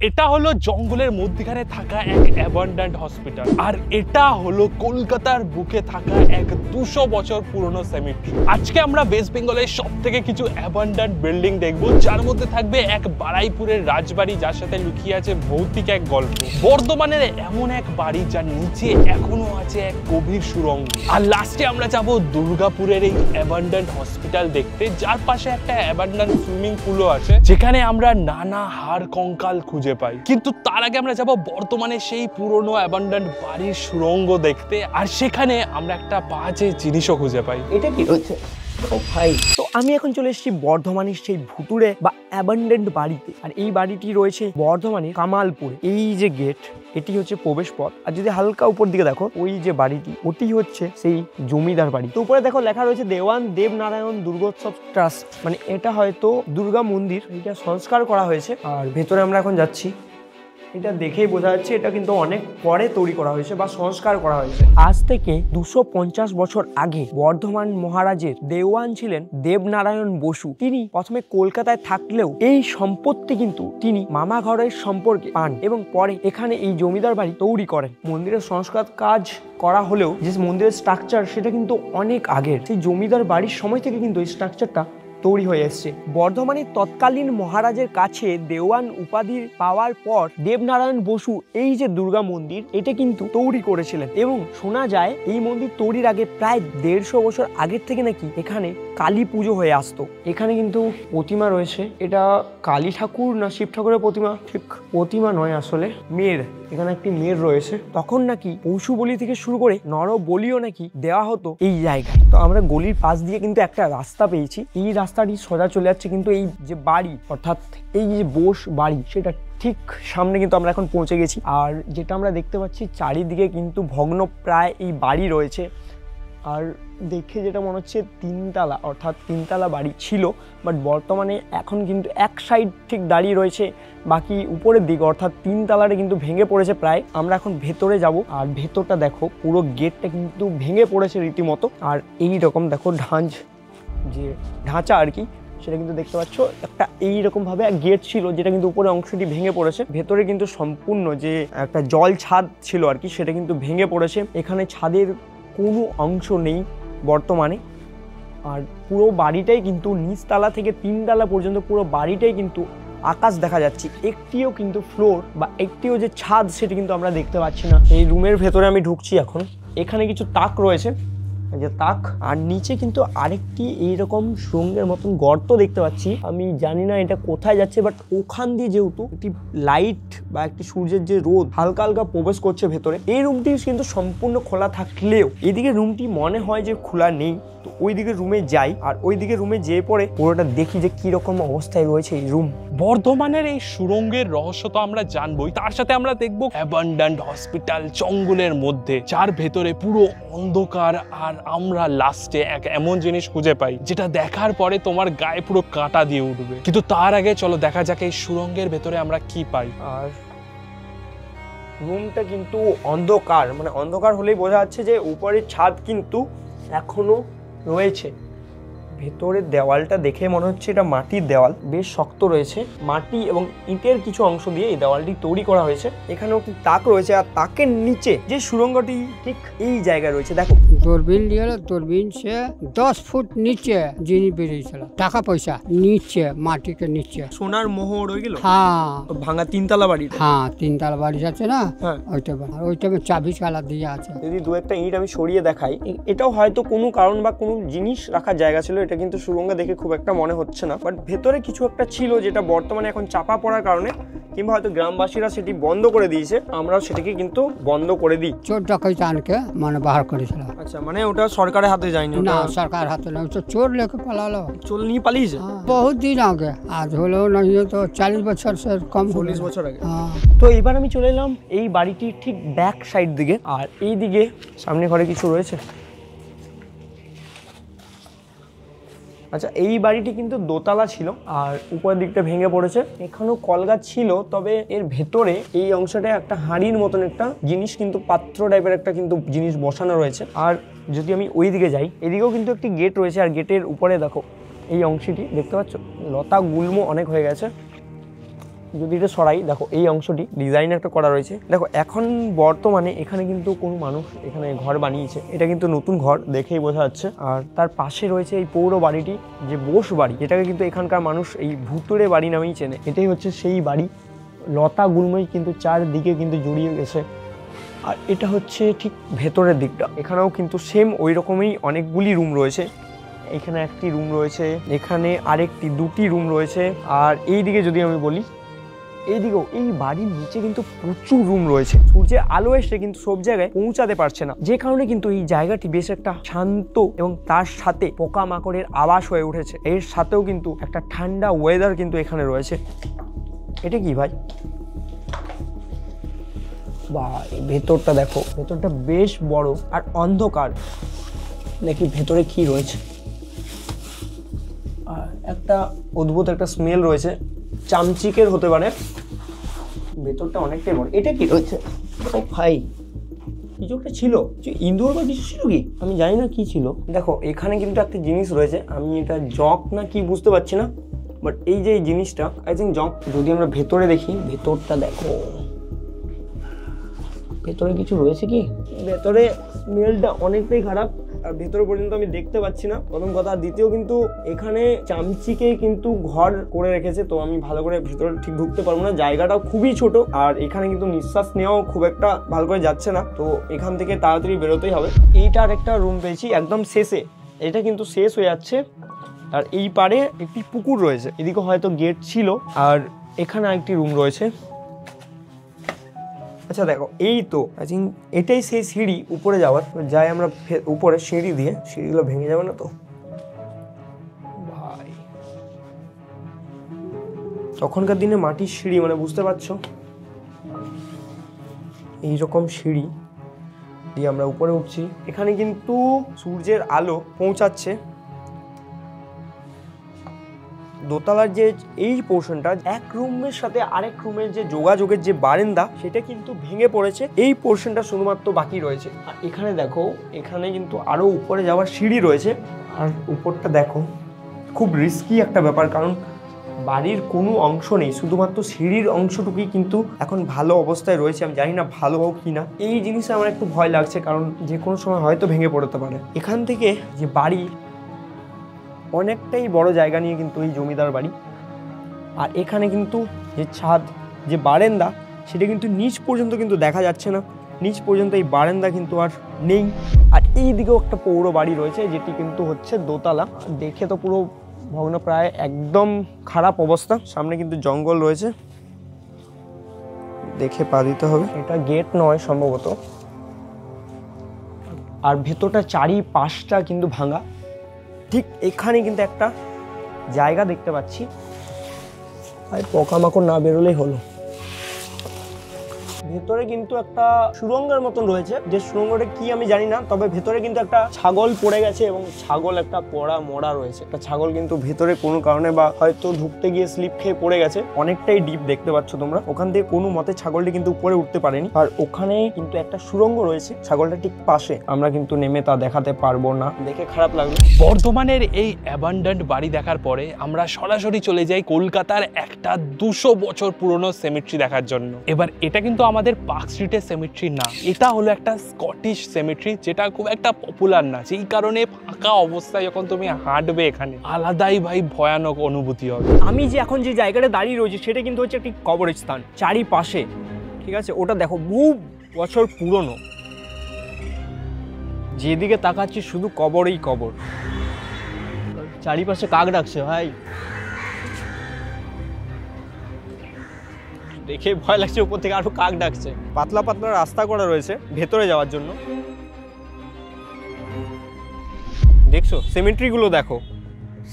এটা হলো জঙ্গলের মধ্যখানে থাকা এক অ্যাবান্ডেন্ট হসপিটাল, আর এটা হলো কলকাতার বুকে থাকা এক 200 বছর পুরনো সেমেট্রি। আজকে আমরা ওয়েস্ট বেঙ্গলের সব থেকে কিছু অ্যাবান্ডেন্ট বিল্ডিং দেখবো, যার মধ্যে থাকবে এক বারাইপুরের রাজবাড়ি, যার সাথে লুকিয়ে আছে ভৌতিক এক গল্প। বর্ধমানের এমন এক বাড়ি যার নিচে এখনো আছে এক গভীর সুড়ঙ্গ। আর লাস্টে আমরা যাবো দুর্গাপুরের এই অ্যাবান্ডেন্ট হসপিটাল দেখতে, যার পাশে একটা অ্যাবান্ডেন্ট সুইমিং পুলও আছে, যেখানে আমরা নানা হাড় কঙ্কাল খুঁজে পাই। কিন্তু তার আগে আমরা যাব বর্তমানে সেই পুরনো অ্যাবান্ডেন্ট বাড়ির সুড়ঙ্গ দেখতে, আর সেখানে আমরা একটা বাজে জিনিসও খুঁজে পাই। এটা কি হচ্ছে ভাই? তো আমি এখন চলে এসেছি বর্ধমানের সেই ভুতুড়ে বা অ্যাবান্ডেন্ট বাড়িতে। আর এই বাড়িটি রয়েছে বর্ধমানের কামালপুরে। এই যে গেট, এটি হচ্ছে প্রবেশ পথ। আর যদি হালকা উপর দিকে দেখো, ওই যে বাড়িটি, ওটি হচ্ছে সেই জমিদার বাড়ি। তো উপরে দেখো লেখা রয়েছে দেওয়ান দেবনারায়ণ দুর্গোৎসব ট্রাস্ট, মানে এটা হয়তো দুর্গা মন্দির, এটা সংস্কার করা হয়েছে। আর ভেতরে আমরা এখন যাচ্ছি। এটা দেখেই বোঝা যাচ্ছে এটা কিন্তু অনেক পরে তৈরি করা হয়েছে বা সংস্কার করা হয়েছে। আজ থেকে 250 বছর আগে বর্ধমান মহারাজের দেওয়ান ছিলেন দেবনারায়ণ বসু। তিনি প্রথমে কলকাতায় থাকলেও এই সম্পত্তি কিন্তু তিনি মামা ঘরের সম্পর্কে পান এবং পরে এখানে এই জমিদার বাড়ি তৈরি করেন। মন্দিরের সংস্কার কাজ করা হলেও যে মন্দিরের স্ট্রাকচার সেটা কিন্তু অনেক আগের। সেই জমিদার বাড়ির সময় থেকে কিন্তু এই স্ট্রাকচারটা তৈরি হয়ে এসছে। বর্ধমানের তৎকালীন মহারাজের কাছে দেওয়ান উপাধি পাওয়ার পর দেবনারায়ণ বসু এই যে দুর্গা মন্দির, এটা কিন্তু তৈরি করেছিলেন। এবং শোনা যায় এই মন্দির তৈরির আগে প্রায় 150 বছর আগের থেকে নাকি এখানে কালী পুজো হয়ে আসতো। এখানে কিন্তু প্রতিমা রয়েছে। এটা কালী ঠাকুর না শিব ঠাকুরের প্রতিমা? ঠিক প্রতিমা নয়, আসলে মেয়ের। এখানে একটি মেয়ের রয়েছে। তখন নাকি পশু বলি থেকে শুরু করে নর বলিও নাকি দেওয়া হতো এই জায়গায়। তো আমরা গলির পাশ দিয়ে কিন্তু একটা রাস্তা পেয়েছি। এই রাস্তাটি সোজা চলে যাচ্ছে কিন্তু এই যে বাড়ি, অর্থাৎ এই যে বোস বাড়ি, সেটা ঠিক সামনে কিন্তু আমরা এখন পৌঁছে গেছি। আর যেটা আমরা দেখতে পাচ্ছি চারিদিকে কিন্তু ভগ্ন প্রায় এই বাড়ি রয়েছে। আর দেখে যেটা মনে হচ্ছে তিনতলা, অর্থাৎ তিনতলা বাড়ি ছিল, বাট বর্তমানে এখন কিন্তু এক সাইড ঠিক দাঁড়িয়ে রয়েছে, বাকি উপরের দিকে অর্থাৎ তিনতলাটা কিন্তু ভেঙে পড়েছে প্রায়। আমরা এখন ভেতরে যাব। আর ভেতরটা দেখো, পুরো গেটটা কিন্তু ভেঙে পড়েছে রীতিমতো। আর এই রকম দেখো যে ঢাঁচা আর কি, সেটা কিন্তু দেখতে পাচ্ছ একটা এইরকম ভাবে গেট ছিল, যেটা কিন্তু উপরে অংশটি ভেঙে পড়েছে। ভেতরে কিন্তু সম্পূর্ণ যে একটা জল ছাদ ছিল আর কি, সেটা কিন্তু ভেঙে পড়েছে। এখানে ছাদের কোনো অংশ নেই বর্তমানে। আর পুরো বাড়িটাই কিন্তু নিচতলা থেকে তিনতলা পর্যন্ত পুরো বাড়িটাই কিন্তু আকাশ দেখা যাচ্ছে। একটিও কিন্তু ফ্লোর বা একটিও যে ছাদ সেটা কিন্তু আমরা দেখতে পাচ্ছি না। এই রুমের ভেতরে আমি ঢুকছি এখন। এখানে কিছু তাক রয়েছে, যে তাক, আর নিচে কিন্তু আরেকটি এইরকম সুড়ঙ্গের মতন গর্ত দেখতে পাচ্ছি। আমি জানি না এটা কোথায় যাচ্ছে, বাট ওখান দিয়ে যেহেতু একটি লাইট বা একটি সূর্যের যে রোদ হালকা হালকা প্রবেশ করছে ভেতরে। এই রুমটি কিন্তু সম্পূর্ণ খোলা থাকলেও এদিকে রুমটি মনে হয় যে খোলা নেই। তো ওইদিকে রুমে যাই, আর ওইদিকে রুমে যেয়ে পরে পুরোটা দেখি যে কিরকম অবস্থায় রয়েছে এই রুম। বর্ধমানের এই সুড়ঙ্গের রহস্য তো আমরা জানবোই, তার সাথে আমরা দেখবো অ্যাবান্ডেন্ট হসপিটাল জঙ্গলের মধ্যে, যার ভেতরে পুরো অন্ধকার। আর আমরা লাস্টে এক এমন জিনিস খুঁজে পাই যেটা দেখার পরে তোমার গায়ে পুরো কাঁটা দিয়ে উঠবে। কিন্তু তার আগে চলো দেখা যাক এই সুড়ঙ্গের ভেতরে আমরা কি পাই। আর রুমটা কিন্তু অন্ধকার, মানে অন্ধকার হলেই বোঝা যাচ্ছে যে উপরের ছাদ কিন্তু এখনো রয়েছে। ভেতরের দেওয়ালটা দেখে মনে হচ্ছে এটা মাটির দেওয়াল, বেশ শক্ত রয়েছে। মাটি এবং ইটের কিছু অংশ দিয়ে এই দেওয়ালটি তৈরি করা হয়েছে। এখানেও একটি তাক রয়েছে, আর তাকের নিচে যে সুড়ঙ্গটি ঠিক এই জায়গায় রয়েছে দেখো। दूरबीन लिया, दूरबीन से 10 फुट नीचे जिनी बेरिয়েছিল টাকা পয়সা নিচে, মাটি के नीचे সোনার মোহর ওইগুলো। হ্যাঁ, ভাঙা তিনতলা বাড়ি। হ্যাঁ তিনতলা বাড়ি আছে না, হ্যাঁ ওইটা চাবি চালা দিয়ে আছে। যদি দু একটা ইট আমি সরিয়ে দেখাই, এটাও হয়তো কোনো কারণ বা কোনো জিনিস রাখার জায়গা ছিল। এটা কিন্তু সুড়ঙ্গ দেখে খুব একটা মনে হচ্ছে না, বাট ভেতরে কিছু একটা ছিল যেটা বর্তমানে এখন চাপা পড়ার কারণে, কিংবা হয়তো গ্রামবাসীরা সেটি বন্ধ করে দিয়েছে, আমরাও সেটাকে কিন্তু বন্ধ করে দিই। চোর ডাকাইতে আনকে মানে বাহার করেছিল। আচ্ছা, মানে ওটা সরকারের হাতে যায়নি? না, সরকার হাতে না, তো চোর লেকে পালালো। চোর নিয়ে পালিয়েছে? বহুত দিন আগে, আজ হলো না তো 40 বছর সে কম, 40 বছর আগে। হ্যাঁ। তো এবার আমি চলে এলাম এই বাড়িটির ঠিক ব্যাক সাইড দিকে। আর এই দিকে সামনে ঘরে কিছু রয়েছে। আচ্ছা, এই বাড়িটি কিন্তু দোতলা ছিল, আর উপরের দিকটা ভেঙে পড়েছে। এখানেও কলগাছ ছিল, তবে এর ভেতরে এই অংশটায় একটা হাঁড়ির মতন একটা জিনিস, কিন্তু পাত্র টাইপের একটা কিন্তু জিনিস বসানো রয়েছে। আর যদি আমি ওই দিকে যাই, এদিকেও কিন্তু একটি গেট রয়েছে। আর গেটের উপরে দেখো এই অংশটি দেখতে পাচ্ছ, লতা গুল্ম অনেক হয়ে গেছে। যদি এটা সরাই দেখো এই অংশটি ডিজাইন একটা করা রয়েছে। দেখো এখন বর্তমানে এখানে কিন্তু কোনো মানুষ এখানে ঘর বানিয়েছে, এটা কিন্তু নতুন ঘর দেখেই বোঝা যাচ্ছে। আর তার পাশে রয়েছে এই পৌর বাড়িটি, যে বোস বাড়ি, যেটাকে কিন্তু এখানকার মানুষ এই ভুতুড়ে বাড়ি নামেই চেনে। এটাই হচ্ছে সেই বাড়ি, লতা গুল্মই কিন্তু চারদিকে কিন্তু জড়িয়ে গেছে। আর এটা হচ্ছে ঠিক ভেতরের দিকটা, এখানেও কিন্তু সেম ওই রকমই অনেকগুলি রুম রয়েছে। এখানে একটি রুম রয়েছে, এখানে আরেকটি দুটি রুম রয়েছে। আর এই দিকে যদি আমি বলি, এইদিকেও এই বাড়ির নিচে কিন্তু প্রচুর রুম রয়েছে। সূর্যের আলো এসে কিন্তু সব জায়গায় পৌঁছাতে পারছে না, যে কারণে কিন্তু এই জায়গাটি বেশ একটা শান্ত এবং তার সাথে পোকামাকড়ের আবাস হয়ে উঠেছে। এর সাথেও কিন্তু একটা ঠান্ডা ওয়েদার কিন্তু এখানে রয়েছে। এটা কি ভাই? বা ভেতরটা দেখো, ভেতরটা বেশ বড় আর অন্ধকার। দেখি ভেতরে কি রয়েছে। আর একটা অদ্ভুত একটা স্মেল রয়েছে, চামচিকের হতে পারে। ভেতরটা অনেকটাই বড়। এটা কি রয়েছে? ও ভাই, কিছু একটা ছিল, ইঁদুর বা কিছু ছিল কি, আমি জানি না কি ছিল। দেখো এখানে কিন্তু একটা জিনিস রয়েছে, আমি এটা জক না কি বুঝতে পারছি না, বাট এই যে এই জিনিসটা আই থিঙ্ক জক। যদি আমরা ভেতরে দেখি, ভেতরটা দেখো, ভেতরে কিছু রয়েছে কি? ভেতরে স্মেলটা অনেকটাই খারাপ, আর ভেতরে পর্যন্ত আমি দেখতে পাচ্ছি না, প্রথম কথা। দ্বিতীয় কিন্তু এখানে চামচিকে কিন্তু ঘর করে রেখেছে, তো আমি ভালো করে ভেতরে ঠিক ঢুকতে পারবো না। জায়গাটাও খুবই ছোট, আর এখানে কিন্তু নিঃশ্বাস নেওয়াও খুব একটা ভালো করে যাচ্ছে না, তো এখান থেকে তাড়াতাড়ি বেরোতেই হবে। এইটার একটা রুম পেয়েছি একদম শেষে, এটা কিন্তু শেষ হয়ে যাচ্ছে। আর এই পারে একটি পুকুর রয়েছে, এদিকে হয়তো গেট ছিল। আর এখানে আরেকটি রুম রয়েছে। আচ্ছা দেখো, এই তো আই থিঙ্ক এটাই সেই সিঁড়ি উপরে যাওয়ার। যাই আমরা উপরে সিঁড়ি দিয়ে, সিঁড়িগুলো ভেঙে যাবে না তো ভাই? তখনকার দিনে মাটির সিঁড়ি, মানে বুঝতে পারছো, এইরকম সিঁড়ি দিয়ে আমরা উপরে উঠছি। এখানে কিন্তু সূর্যের আলো পৌঁছাচ্ছে। দোতলার যে এই পোর্শনটা, এক রুমের সাথে আরেক রুমের যে যোগাযোগের যে বারান্দা, সেটা কিন্তু ভেঙে পড়েছে। এই পোর্শনটা শুধুমাত্র বাকি রয়েছে। আর এখানে দেখো, এখানে কিন্তু আরো উপরে যাওয়ার সিঁড়ি রয়েছে। আর উপরটা দেখো, খুব রিস্কি একটা ব্যাপার, কারণ বাড়ির কোনো অংশ নেই, শুধুমাত্র সিঁড়ির অংশটুকুই কিন্তু এখন ভালো অবস্থায় রয়েছে। আমি জানি না ভালো হোক কি না, এই জিনিসটা আমার একটু ভয় লাগছে, কারণ যে কোনো সময় হয়তো ভেঙে পড়তে পারে। এখান থেকে যে বাড়ি, অনেকটাই বড় জায়গা নিয়ে কিন্তু এই জমিদার বাড়ি। আর এখানে কিন্তু যে ছাদ, যে বারান্দা, সেটা কিন্তু নিচ পর্যন্ত কিন্তু দেখা যাচ্ছে না, নিচ পর্যন্ত এই বারান্দা কিন্তু আর নেই। আর এই দিকেও একটা পৌর বাড়ি রয়েছে, যেটি কিন্তু হচ্ছে দোতলা। দেখে তো পুরো ভগ্নপ্রায়, একদম খারাপ অবস্থা। সামনে কিন্তু জঙ্গল রয়েছে, দেখে পা দিতে হবে। এটা গেট নয় সম্ভবত। আর ভেতরটা চারিপাশটা কিন্তু ভাঙা। ঠিক এখানে কিন্তু একটা জায়গা দেখতে পাচ্ছি, আর পোকামাকড় না বেরোলেই হলো। ভেতরে কিন্তু একটা সুড়ঙ্গের মতন রয়েছে, যে সুড়ঙ্গটা কি আমি জানি না, তবে ভেতরে কিন্তু একটা ছাগল পড়ে গেছে, এবং ছাগল একটা পড়া মরা রয়েছে। একটা ছাগল কিন্তু ভেতরে কোনো কারণে বা হয়তো ঢুকতে গিয়ে স্লিপ খেয়ে পড়ে গেছে। অনেকটাই ডিপ দেখতে পাচ্ছ তোমরা। ওখান থেকে কোনো মতে ছাগলটি কিন্তু উপরে উঠতে পারেনি। আর ওখানে কিন্তু একটা সুড়ঙ্গ রয়েছে ছাগলটা ঠিক পাশে, আমরা কিন্তু নেমে তা দেখাতে পারবো না, দেখে খারাপ লাগলো। বর্ধমানের এই অ্যাবান্ডেন্ট বাড়ি দেখার পরে আমরা সরাসরি চলে যাই কলকাতার একটা 200 বছর পুরনো সেমেট্রি দেখার জন্য। এবার এটা কিন্তু আমাদের পার্ক স্ট্রিটের সেমেট্রি না, এটা হলো একটা স্কটিশ সেমেট্রি, যেটা খুব একটা পপুলার না, যেই কারণে ফাঁকা অবস্থায় যখন তুমি হাঁটবে এখানে আলাদাই ভাই ভয়ানক অনুভূতি হবে। আমি যে এখন যে জায়গাটা দাঁড়িয়ে রয়েছি, সেটা কিন্তু হচ্ছে একটি কবরস্থান চারিপাশে, ঠিক আছে? ওটা দেখো বহু বছর পুরনো, যেদিকে তাকাচ্ছি শুধু কবরই কবর। চারিপাশে কাক ডাকছে ভাই, দেখে ভয় লাগছে। উপর থেকে আরো কাক ডাকছে। পাতলা পাতলা রাস্তা করা রয়েছে ভেতরে যাওয়ার জন্য। দেখছো সিমেট্রি গুলো দেখো,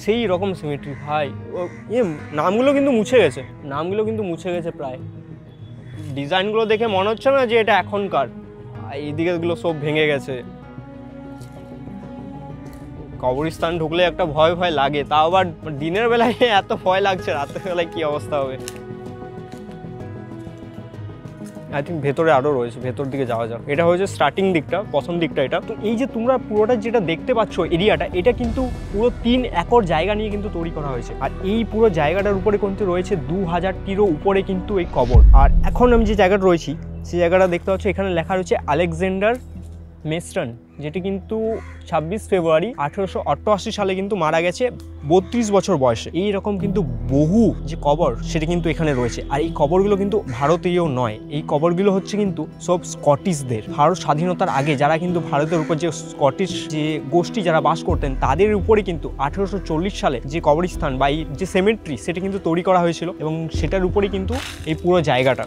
সেই রকম সিমেট্রি ভাই। নামগুলো কিন্তু মুছে গেছে, নামগুলো কিন্তু মুছে গেছে প্রায়। ডিজাইনগুলো দেখে মনে হচ্ছে না যে এটা এখনকার। এইদিকে গুলো সব ভেঙে গেছে। কবরস্থান ঢুকলে একটা ভয় ভয় লাগে, তাও আবার দিনের বেলায় এত ভয় লাগছে, রাতের বেলায় কি অবস্থা হবে। আই থিঙ্ক ভেতরে আরও রয়েছে, ভেতর দিকে যাওয়া যাক। এটা হচ্ছে স্টার্টিং দিকটা, প্রথম দিকটা এটা। তো এই যে তোমরা পুরোটা যেটা দেখতে পাচ্ছ এরিয়াটা, এটা কিন্তু পুরো 3 একর জায়গা নিয়ে কিন্তু তৈরি করা হয়েছে। আর এই পুরো জায়গাটার উপরে কিন্তু রয়েছে 2000টিরও উপরে কিন্তু এই কবর। আর এখন আমি যে জায়গাটা রয়েছি সেই জায়গাটা দেখতে পাচ্ছ, এখানে লেখা রয়েছে আলেকজান্ডার মেস্টন, যেটি কিন্তু 26 ফেব্রুয়ারি 1888 সালে কিন্তু মারা গেছে 32 বছর বয়সে। এইরকম কিন্তু বহু যে কবর সেটা কিন্তু এখানে রয়েছে। আর এই কবরগুলো কিন্তু ভারতীয় নয়, এই কবরগুলো হচ্ছে কিন্তু সব স্কটিশদের। ভারত স্বাধীনতার আগে যারা কিন্তু ভারতের উপর যে স্কটিশ যে গোষ্ঠী যারা বাস করতেন তাদের উপরে কিন্তু 1840 সালে যে কবরস্থান বা এই যে সেমেট্রি সেটা কিন্তু তৈরি করা হয়েছিল, এবং সেটার উপরেই কিন্তু এই পুরো জায়গাটা।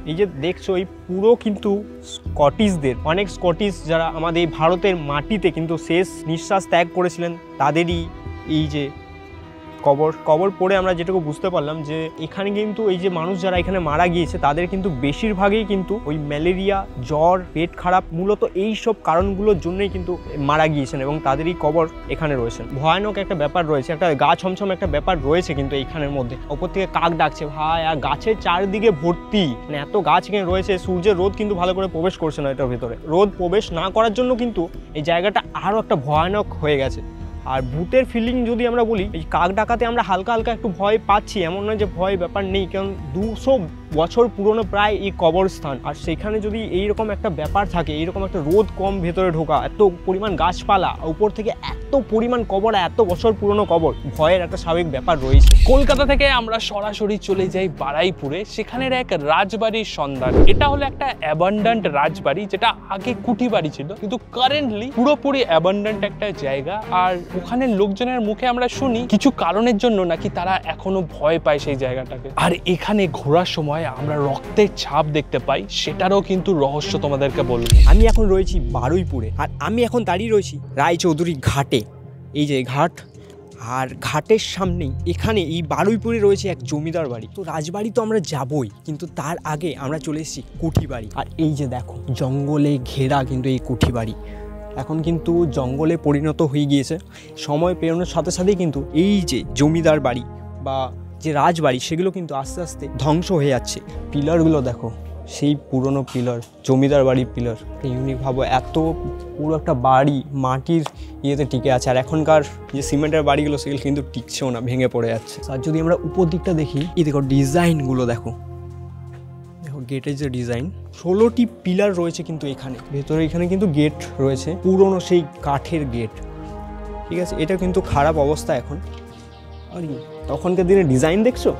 এই যে দেখছো এই পুরো কিন্তু স্কটিশদের, অনেক স্কটিশ যারা আমাদের এই ভারতের মাটিতে কিন্তু শেষ নিঃশ্বাস ত্যাগ করেছিলেন তাদেরই এই যে কবর পড়ে আমরা যেটুকু বুঝতে পারলাম যে এখানে কিন্তু এই যে মানুষ যারা এখানে মারা গিয়েছে তাদের কিন্তু বেশিরভাগই কিন্তু ওই ম্যালেরিয়া, জ্বর, পেট খারাপ, মূলত এই সব কারণগুলোর জন্যই কিন্তু মারা গিয়েছেন, এবং তাদেরই কবর এখানে রয়েছেন। ভয়ানক একটা ব্যাপার রয়েছে, একটা গা ছমছম একটা ব্যাপার রয়েছে কিন্তু এইখানের মধ্যে। ওপর থেকে কাক ডাকছে ভাই, আর গাছের চারদিকে ভর্তি, মানে এত গাছ এখানে রয়েছে। সূর্যের রোদ কিন্তু ভালো করে প্রবেশ করছে না এটার ভেতরে। রোদ প্রবেশ না করার জন্য কিন্তু এই জায়গাটা আরও একটা ভয়ানক হয়ে গেছে। আর ভূতের ফিলিং যদি আমরা বলি, এই কাক ডাকাতে আমরা হালকা হালকা একটু ভয় পাচ্ছি, এমন নয় যে ভয় ব্যাপার নেই, কারণ 200 বছর পুরনো প্রায় এই কবরস্থান। আর সেখানে যদি এইরকম একটা ব্যাপার থাকে, এইরকম একটা রোদ কম ভেতরে ঢোকা, এত পরিমাণ গাছপালা, উপর থেকে এত পরিমাণ কবর, এত বছর পুরনো কবর, ভয়ের একটা স্বাভাবিক ব্যাপার রয়েছে। কলকাতা থেকে আমরা সরাসরি চলে যাই বারুইপুরে, সেখানের এক রাজবাড়ির সন্ধান। এটা হলো একটা অ্যাবান্ডান্ট রাজবাড়ি, যেটা আগে কুঠি বাড়ি ছিল, কিন্তু কারেন্টলি পুরোপুরি অ্যাবান্ডান্ট একটা জায়গা। আর ওখানের লোকজনের মুখে আমরা শুনি কিছু কারণের জন্য নাকি তারা এখনো ভয় পায় সেই জায়গাটাকে। আর এখানে ঘোরার সময় আমরা রক্তের ছাপ দেখতে পাই, সেটারও কিন্তু রহস্য তোমাদেরকে বলবো। আমি এখন রয়েছি বারুইপুরে, আর আমি এখন দাঁড়িয়ে রয়েছি রায়চৌধুরী ঘাটে। এই যে ঘাট, আর ঘাটের সামনেই এখানে এই বারুইপুরে রয়েছে এক জমিদার বাড়ি। তো রাজবাড়ি তো আমরা যাবই, কিন্তু তার আগে আমরা চলে এসেছি কুঠি বাড়ি। আর এই যে দেখো জঙ্গলে ঘেরা কিন্তু এই কুঠি বাড়ি এখন কিন্তু জঙ্গলে পরিণত হয়ে গিয়েছে। সময় পেরোনোর সাথে সাথেই কিন্তু এই যে জমিদার বাড়ি বা যে রাজবাড়ি সেগুলো কিন্তু আস্তে আস্তে ধ্বংস হয়ে যাচ্ছে। পিলারগুলো দেখো, সেই পুরনো পিলার, জমিদার বাড়ির পিলার। ইউনিক ভাবো, এত পুরো একটা বাড়ি মাটির ইয়েতে টিকে আছে। আর এখনকার যে সিমেন্টের বাড়িগুলো সেগুলো কিন্তু টিকছেও না, ভেঙে পড়ে যাচ্ছে। আর যদি আমরা উপর দিকটা দেখি, এই দেখো ডিজাইনগুলো দেখো, গেটের যে ডিজাইন, 16টি পিলার রয়েছে কিন্তু এখানে ভেতরে। এখানে কিন্তু গেট রয়েছে, পুরনো সেই কাঠের গেট, ঠিক আছে। এটা কিন্তু খারাপ অবস্থা এখন। আর তখনকার দিনে ডিজাইন দেখছো।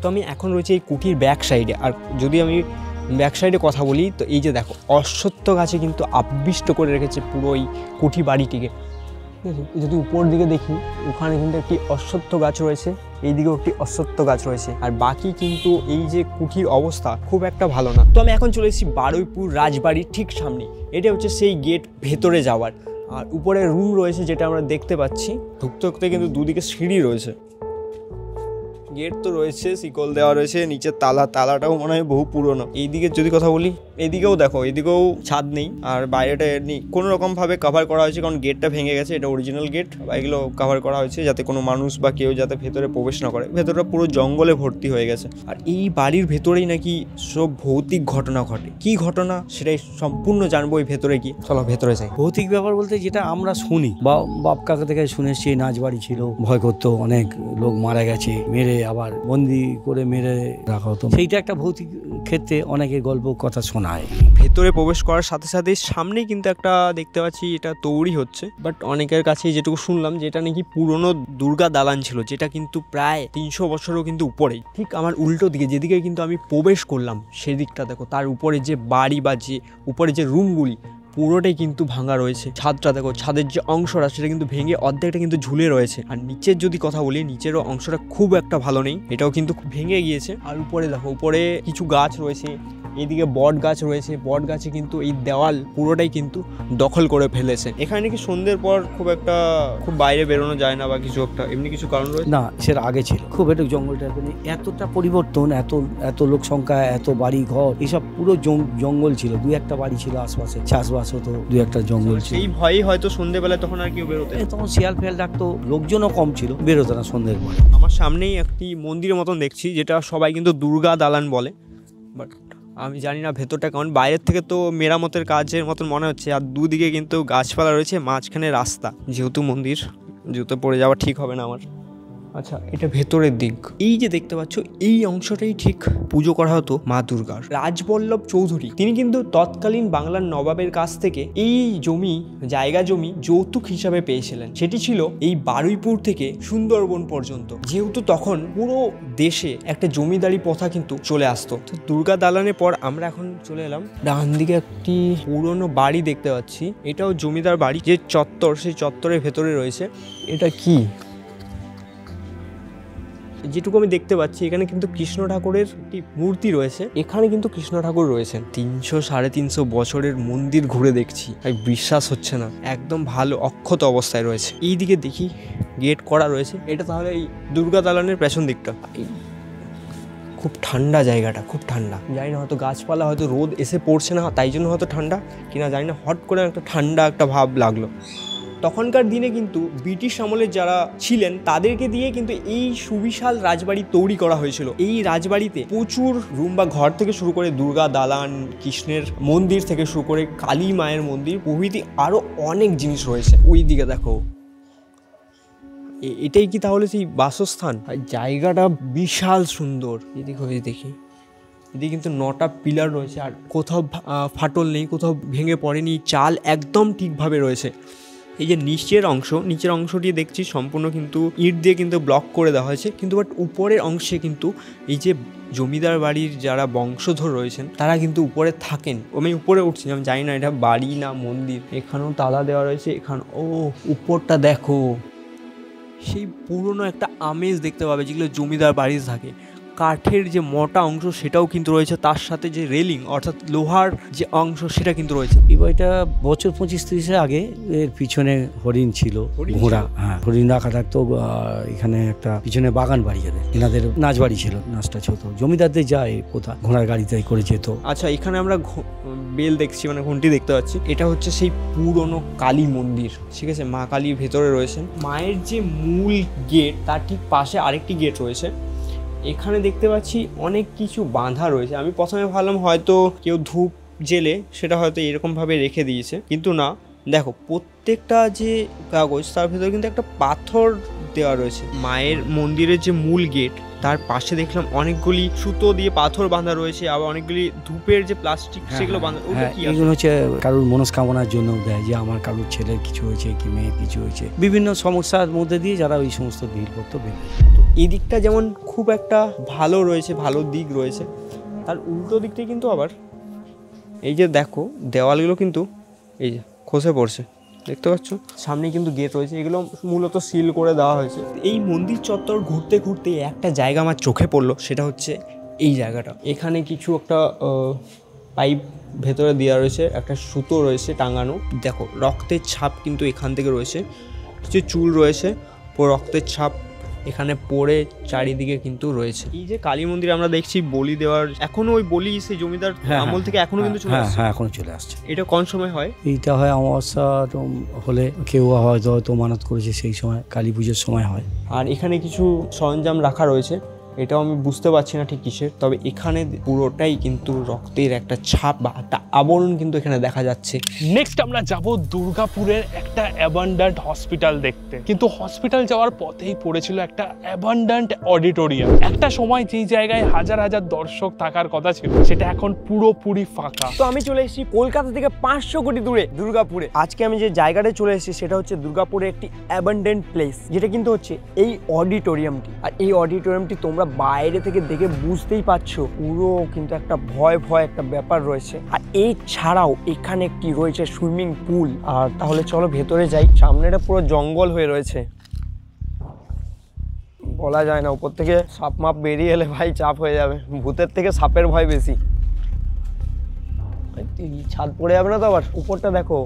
তো আমি এখন রয়েছে এই কুঠির ব্যাক সাইডে। আর যদি আমি ব্যাক সাইডে কথা বলি, তো এই যে দেখো অশ্বত্থ গাছে কিন্তু আবিষ্ট করে রেখেছে পুরো এই কুঠি বাড়িটিকে, ঠিক আছে। যদি উপর দিকে দেখি, ওখানে কিন্তু একটি অশ্বত্থ গাছ রয়েছে, এইদিকেও একটি অশ্বত্থ গাছ রয়েছে। আর বাকি কিন্তু এই যে কুঠির অবস্থা খুব একটা ভালো না। তো আমি এখন চলে এসেছি বারুইপুর রাজবাড়ির ঠিক সামনে। এটা হচ্ছে সেই গেট ভেতরে যাওয়ার। আর উপরে রুম রয়েছে যেটা আমরা দেখতে পাচ্ছি। ঢুকতে ঢুকতে কিন্তু দুদিকে সিঁড়ি রয়েছে, গেট তো রয়েছে, শিকল দেওয়া রয়েছে, নিচের তালাটাও মনে হয় বহু পুরনো। এইদিকে যদি কথা বলি, এদিকেও দেখো, এদিকেও ছাদ নেই, আর বাইরেটা নেই, কোনো রকমভাবে কভার করা হয়েছে, কারণ গেটটা ভেঙে গেছে। এটা অরিজিনাল গেট, এগুলো কভার করা হয়েছে যাতে কোনো মানুষ বা কেউ যাতে ভেতরে প্রবেশ না করে। ভেতরটা পুরো জঙ্গলে ভর্তি হয়ে গেছে। আর এই বাড়ির ভেতরেই নাকি সব ভৌতিক ঘটনা ঘটে। কি ঘটনা সেটাই সম্পূর্ণ জানবো এই ভেতরে গিয়ে। চলো ভেতরে যাই। ভৌতিক ব্যাপার বলতে যেটা আমরা শুনি বা বাপ কাকা থেকে শুনেছি, নাচবাড়ি ছিল, ভয় করতো, অনেক লোক মারা গেছে, মেরে আবার বন্দি করে মেরে রাখা হতো। সেইটা একটা ভৌতিক ক্ষেত্রে অনেকের গল্প কথা শোনায়। ভেতরে প্রবেশ করার সাথে সাথে সামনেই কিন্তু একটা দেখতে পাচ্ছি এটা তৈরি হচ্ছে, বাট অনেকের কাছে যেটুকু শুনলাম যে এটা নাকি পুরনো দুর্গা দালান ছিল, যেটা কিন্তু প্রায় 300 বছরও কিন্তু উপরেই। ঠিক আমার উল্টো দিকে যেদিকে কিন্তু আমি প্রবেশ করলাম সেদিকটা দেখো, তার উপরে যে বাড়ি বা যে উপরে যে রুমগুলি পুরোটাই কিন্তু ভাঙা রয়েছে। ছাদটা দেখো, ছাদের যে অংশটা সেটা কিন্তু ভেঙে অর্ধেকটা কিন্তু ঝুলে রয়েছে। আর নিচের যদি কথা বলি, নিচেরও অংশটা খুব একটা ভালো নেই, এটাও কিন্তু ভেঙে গিয়েছে। আর উপরে দেখো, উপরে কিছু গাছ রয়েছে, এইদিকে বট গাছ রয়েছে, বট গাছে কিন্তু এই দেওয়াল পুরোটাই কিন্তু দখল করে ফেলেছে। এখানে নাকি সন্ধ্যের পর খুব বাইরে বেরোনো যায় না বা কিছু একটা এমনি কিছু কারণ রয়েছে? না, সেটা আগে ছিল, খুব একটু জঙ্গল টাইপের। এতটা পরিবর্তন, এত লোক সংখ্যা, এত বাড়ি ঘর, এইসব পুরো জঙ্গল ছিল। 2-1টা বাড়ি ছিল আশপাশে, চাষবাস হতো, 2-1টা জঙ্গল ছিল। এই ভয়ই হয়তো সন্ধ্যেবেলায় তখন আর কেউ বেরোতে, তখন শিয়াল ফেয়াল ডাকতো, লোকজনও কম ছিল, বেরোতো না সন্ধ্যের পরে। আমার সামনেই একটি মন্দিরের মতন দেখছি, যেটা সবাই কিন্তু দুর্গা দালান বলে, বাট আমি জানি না ভেতরটা কেমন। বাইরের থেকে তো মেরামতের কাজের মতন মনে হচ্ছে, আর দুদিকে কিন্তু গাছপালা রয়েছে, মাঝখানে রাস্তা, যেহেতু মন্দির, জুতো পড়ে যাওয়া ঠিক হবে না আমার। আচ্ছা, এটা ভেতরের দিক। এই যে দেখতে পাচ্ছ, এই অংশটাই ঠিক পুজো করা হতো মা দুর্গার। রাজবল্লভ চৌধুরী তিনি কিন্তু তৎকালীন বাংলার নবাবের কাছ থেকে এই জায়গা জমি যৌতুক হিসাবে পেয়েছিলেন। সেটি ছিল এই বারুইপুর থেকে সুন্দরবন পর্যন্ত, যেহেতু তখন পুরো দেশে একটা জমিদারি প্রথা কিন্তু চলে আসতো। তো দুর্গা দালানের পর আমরা এখন চলে এলাম ডান দিকে একটি পুরনো বাড়ি দেখতে পাচ্ছি। এটাও জমিদার বাড়ি, যে চত্বর, সেই চত্বরের ভেতরে রয়েছে। এটা কি, যেটুকু আমি দেখতে পাচ্ছি, এখানে কিন্তু কৃষ্ণ ঠাকুরের একটি মূর্তি রয়েছে। এখানে কিন্তু কৃষ্ণ ঠাকুর রয়েছেন। 300-350 বছরের মন্দির ঘুরে দেখছি, তাই বিশ্বাস হচ্ছে না, একদম ভালো অক্ষত অবস্থায় রয়েছে। এই দিকে দেখি গেট করা রয়েছে। এটা তাহলে এই দুর্গা দালানের পেছন দিকটা। খুব ঠান্ডা জায়গাটা, খুব ঠান্ডা। জানি না, হয়তো গাছপালা, হয়তো রোদ এসে পড়ছে না, তাই জন্য হয়তো ঠান্ডা কিনা জানি না, হট করে একটা ঠান্ডা একটা ভাব লাগলো। তখনকার দিনে কিন্তু ব্রিটিশ আমলের যারা ছিলেন তাদেরকে দিয়ে কিন্তু এই সুবিশাল রাজবাড়ি তৈরি করা হয়েছিল। এই রাজবাড়িতে প্রচুর রুম বা ঘর থেকে শুরু করে দুর্গা দালান, কৃষ্ণের মন্দির থেকে শুরু করে কালী মায়ের মন্দির প্রভৃতি আরও অনেক জিনিস রয়েছে। ওই দিকে দেখো, এটাই কি তাহলে সেই বাসস্থান? জায়গাটা বিশাল সুন্দর। এদিকে দেখি, এদিকে কিন্তু 9টা পিলার রয়েছে, আর কোথাও ফাটল নেই, কোথাও ভেঙে পড়েনি, চাল একদম ঠিকভাবে রয়েছে। এই যে নিচের অংশটি দেখছি সম্পূর্ণ কিন্তু ইট দিয়ে কিন্তু ব্লক করে দেওয়া হয়েছে, কিন্তু বাট উপরের অংশে কিন্তু এই যে জমিদার বাড়ির যারা বংশধর রয়েছেন তারা কিন্তু উপরে থাকেন। আমি উপরে উঠছি, আমি জানি না এটা বাড়ি না মন্দির। এখানেও তালা দেওয়া রয়েছে। এখানে উপরটা দেখো, সেই পুরনো একটা আমেজ দেখতে পাবে যেগুলো জমিদার বাড়িতে থাকে। কাঠের যে মোটা অংশ সেটাও কিন্তু রয়েছে, তার সাথে যে রেলিং অর্থাৎ লোহার যে অংশ সেটা কিন্তু রয়েছে। এই বাড়িটা বছর 25-30 আগে এর পিছনে হরিণ ছিল, ঘোড়া, হ্যাঁ হরিণ রাখা থাকতো। এখানে একটা পিছনে বাগান বাড়ি, এনাদের নাচ বাড়ি ছিল, নাচটা হতো। জমিদারদের যায় কোথা ঘোড়ার গাড়িতে করে যেত। আচ্ছা, এখানে আমরা বেল দেখছি, মানে ঘন্টি দেখতে পাচ্ছি। এটা হচ্ছে সেই পুরনো কালী মন্দির, ঠিক আছে? মা কালী ভেতরে রয়েছেন। মায়ের যে মূল গেট তার ঠিক পাশে আরেকটি গেট রয়েছে। এখানে দেখতে পাচ্ছি অনেক কিছু বাঁধা রয়েছে। আমি প্রথমে ভাবলাম হয়তো কেউ ধূপ জেলে সেটা হয়তো এরকমভাবে রেখে দিয়েছে, কিন্তু না। দেখো, প্রত্যেকটা যে কাগজ তার ভেতরে কিন্তু একটা পাথর দেওয়া রয়েছে। মায়ের মন্দিরের যে মূল গেট তার পাশে দেখলাম অনেকগুলি সুতো দিয়ে পাথর বাঁধা রয়েছে, আবার অনেকগুলি ধূপের যে প্লাস্টিক সেগুলো বাঁধা। এগুলো হচ্ছে কারোর মনস্কামনার জন্য দেয়, যে আমার কারোর ছেলের কিছু হয়েছে কি মেয়ের কিছু হয়েছে, বিভিন্ন সমস্যার মধ্যে দিয়ে যারা ওই সমস্ত ভিড় করতো। এই দিকটা যেমন খুব একটা ভালো রয়েছে, ভালো দিক রয়েছে, তার উল্টো দিকটাই কিন্তু আবার এই যে দেখো দেওয়ালগুলো কিন্তু এই যে খসে পড়ছে, দেখতে পাচ্ছ? সামনে কিন্তু গেট রয়েছে, এগুলো মূলত সিল করে দেওয়া হয়েছে। এই মন্দির চত্বর ঘুরতে ঘুরতে একটা জায়গা আমার চোখে পড়লো, সেটা হচ্ছে এই জায়গাটা। এখানে কিছু একটা পাইপ ভেতরে দেওয়া রয়েছে, একটা সুতো রয়েছে টাঙানো। দেখো, রক্তের ছাপ কিন্তু এখান থেকে রয়েছে, কিছু চুল রয়েছে, রক্তের ছাপ এখানে পড়ে চারিদিকে কিন্তু রয়েছে। এই যে কালী মন্দির আমরা দেখছি বলি দেওয়ার, এখনো ওই বলি সেই জমিদার আমল থেকে এখনো কিন্তু চলে আসছে। হ্যাঁ, এখনো চলে আসছে। এটা কোন সময় হয়? এইটা হয় অমাবস্যা হলে, কেউ হয়তো মানত করেছে সেই সময়, কালী পুজোর সময় হয়। আর এখানে কিছু সরঞ্জাম রাখা রয়েছে, এটাও আমি বুঝতে পারছি না ঠিক কিসের, তবে এখানে পুরোটাই কিন্তু রক্তের একটা ছাপ বা একটা আবরণ কিন্তু এখানে দেখা যাচ্ছে। নেক্সট আমরা যাব দুর্গাপুরের একটা অ্যাবান্ডান্ট হসপিটাল দেখতে, কিন্তু হসপিটাল যাওয়ার পথেই পড়েছিল একটা অ্যাবান্ডান্ট অডিটোরিয়াম। একটা সময় যেই জায়গায় হাজার হাজার দর্শক থাকার কথা ছিল সেটা এখন পুরোপুরি ফাঁকা। তো আমি চলে এসেছি কলকাতা থেকে 500 কোটি দূরে দুর্গাপুরে। আজকে আমি যে জায়গাটায় চলে এসেছি সেটা হচ্ছে দুর্গাপুরে একটি অ্যাবান্ডেন্ট প্লেস, যেটা কিন্তু হচ্ছে এই অডিটোরিয়ামটি। আর এই অডিটোরিয়ামটি তোমরা বাইরে থেকে দেখে বুঝতেই পারছো, পুরো কিন্তু একটা ভয় একটা ব্যাপার রয়েছে। আর এই ছাড়াও এখানে একটি রয়েছে সুইমিং পুল। আর তাহলে চলো ভেতরে যাই। সামনেটা পুরো জঙ্গল হয়ে রয়েছে, বলা যায় না, উপর থেকে সাপ মাপ বেরিয়ে এলে ভাই চাপ হয়ে যাবে। ভূতের থেকে সাপের ভয় বেশি। ছাদ পড়ে যাবে না তো আবার? উপরটা দেখো,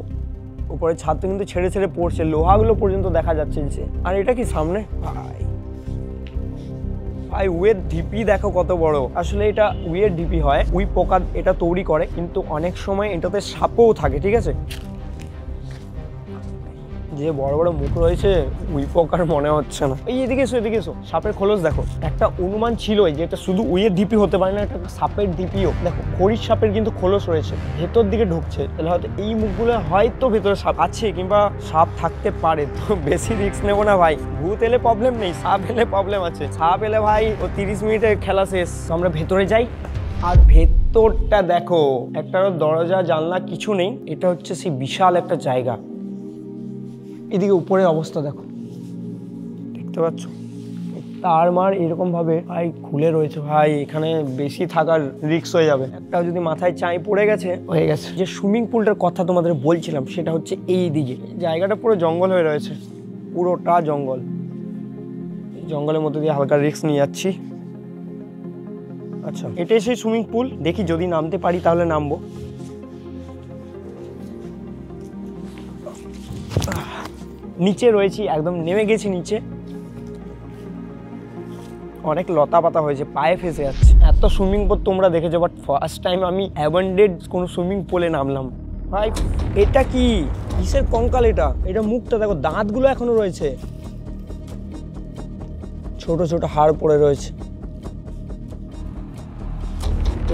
উপরের ছাদ তো কিন্তু ছেড়ে ছেড়ে পড়ছে, লোহাগুলো পর্যন্ত দেখা যাচ্ছে নিচে। আর এটা কি সামনে ভাই, ভাই উইয়ের ঢিপি দেখো কত বড়। আসলে এটা উইয়ের ঢিপি হয়, উই পোকা এটা তৈরি করে, কিন্তু অনেক সময় এটাতে সাপও থাকে, ঠিক আছে? যে বড় বড় মুখ রয়েছে উই পোকার মনে হচ্ছে না। এই এদিকে এসো, এদিকে এসো, সাপের খোলস দেখো। একটা অনুমান ছিল যে এটা শুধু উইয়ের ঢিপি হতে পারে না, এটা সাপের ঢিপিও। দেখো খড়ির সাপের কিন্তু খোলস রয়েছে, ভেতর দিকে ঢুকছে, তাহলে হয়তো এই মুখগুলো হয়তো ভেতরে সাপ আছে কিংবা সাপ থাকতে পারে। তো বেশি রিস্ক নেবো না ভাই, ভূত এলে প্রবলেম নেই, সাপ এলে প্রবলেম আছে। সাপ এলে ভাই ও 30 মিনিটের খেলা শেষ। আমরা ভেতরে যাই, আর ভেতরটা দেখো, একটা দরজা জানলা কিছু নেই, এটা হচ্ছে সেই বিশাল একটা জায়গা। এদিকে উপরের অবস্থা দেখো, দেখতে পাচ্ছ তার মার এরকম ভাবে ভাই খুলে রয়েছে। ভাই এখানে বেশি থাকার রিস্ক হয়ে যাবে, একটা যদি মাথায় চাই পড়ে গেছে হয়ে গেছে। যে সুইমিং পুলটার কথা তোমাদের বলছিলাম সেটা হচ্ছে এই দিকে, জায়গাটা পুরো জঙ্গল হয়ে রয়েছে, পুরোটা জঙ্গল। জঙ্গলের মধ্যে দিয়ে হালকা রিস্ক নিয়ে যাচ্ছি। আচ্ছা এটাই সেই সুইমিং পুল, দেখি যদি নামতে পারি তাহলে নামবো। নিচে রয়েছি, একদম নেমে গেছি নিচে। অনেক লতা পাতা হয়েছে, পায়ে ফেসে যাচ্ছে। এত সুইমিং পুল তোমরা দেখেছো, বাট ফার্স্ট টাইম আমি অ্যাবান্ডেড কোনো সুইমিং পুলে নামলাম। ভাই এটা কি, কিসের কঙ্কাল এটা? এটা মুখটা দেখো, দাঁতগুলো এখনো রয়েছে, ছোট ছোট হাড় পড়ে রয়েছে।